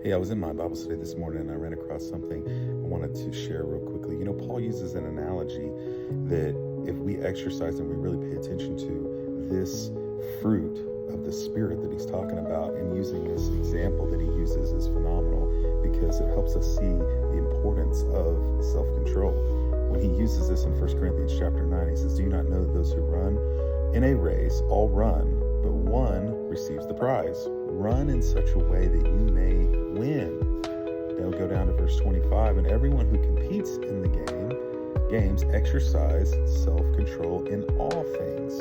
Hey, I was in my Bible study this morning and I ran across something I wanted to share real quickly. Paul uses an analogy that if we exercise and we really pay attention to this fruit of the Spirit that he's talking about, and using this example that he uses is phenomenal because it helps us see the importance of self-control. When he uses this in 1 Corinthians chapter 9, he says, "Do you not know that those who run in a race all run, but one receives the prize? Run in such a way that you may win." They'll go down to verse 25, "And everyone who competes in the games exercise self-control in all things.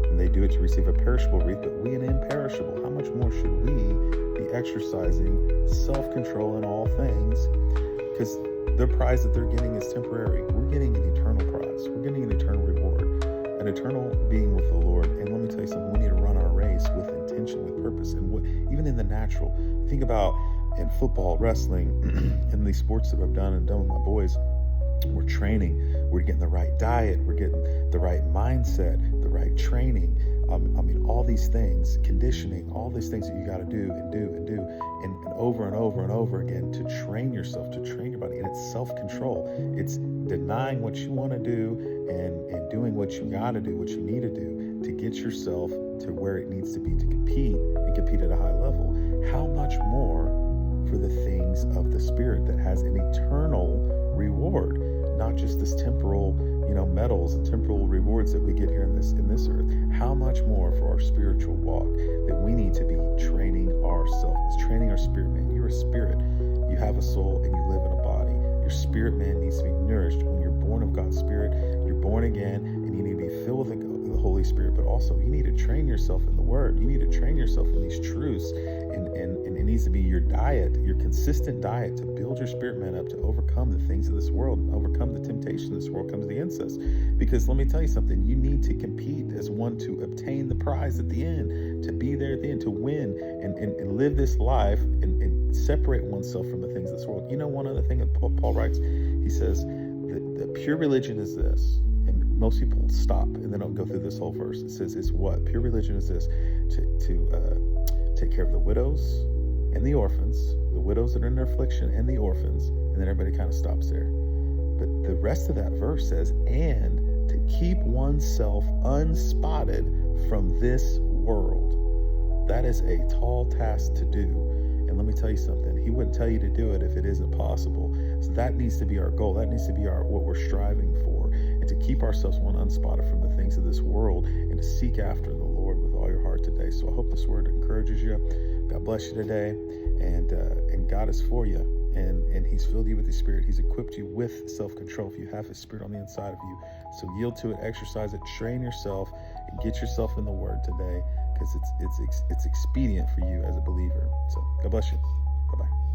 And they do it to receive a perishable wreath, but we an imperishable." How much more should we be exercising self-control in all things? Because the prize that they're getting is temporary. We're getting an eternal prize. We're getting an eternal reward, an eternal being with the Lord. And let me tell you something, we need to run our race with intention, with purpose. And even in the natural, think about in football, wrestling, and these sports that I've done with my boys, we're training, we're getting the right diet, we're getting the right mindset, the right training. All these things, conditioning, all these things that you got to do and over and over and over again to train yourself, to train your body. And it's self-control. It's denying what you want to do and doing what you got to do, what you need to do to get yourself to where it needs to be to compete and compete at a high level. How much more for the things of the Spirit that has an eternal reward, not just this temporal, medals and temporal rewards that we get here in this earth. How much more for our spiritual walk that we need to be training ourselves, training our spirit man. You're a spirit, you have a soul, and you live in a body. Your spirit man needs to be nourished. When you're born of God's Spirit, you're born again, and you need to be filled with the Holy Spirit. But also, you need to train yourself in the Word. You need to train yourself in these truths, and it needs to be your diet, your consistent diet, to build your spirit man up to overcome the things of this world, overcome the temptation this world comes to the incest. Because let me tell you something, you need to compete as one to obtain the prize at the end, to be there at the end, to win and live this life and separate oneself from the things of this world. One other thing that Paul writes, he says, the pure religion is this. And most people stop and they don't go through this whole verse. It says, it's what? Pure religion is this, to take care of the widows and the orphans, the widows that are in their affliction and the orphans, and then everybody kind of stops there. But the rest of that verse says, and to keep oneself unspotted from this world. That is a tall task to do. And let me tell you something, he wouldn't tell you to do it if it isn't possible. So that needs to be our goal. That needs to be what we're striving for, and to keep ourselves unspotted from the things of this world, and to seek after the Lord with all your heart today. So I hope this word encourages you. God bless you today, and God is for you, and he's filled you with his Spirit. He's equipped you with self-control if you have his Spirit on the inside of you. So yield to it, exercise it, train yourself, and get yourself in the Word today, because it's expedient for you as a believer. So God bless you. Bye-bye.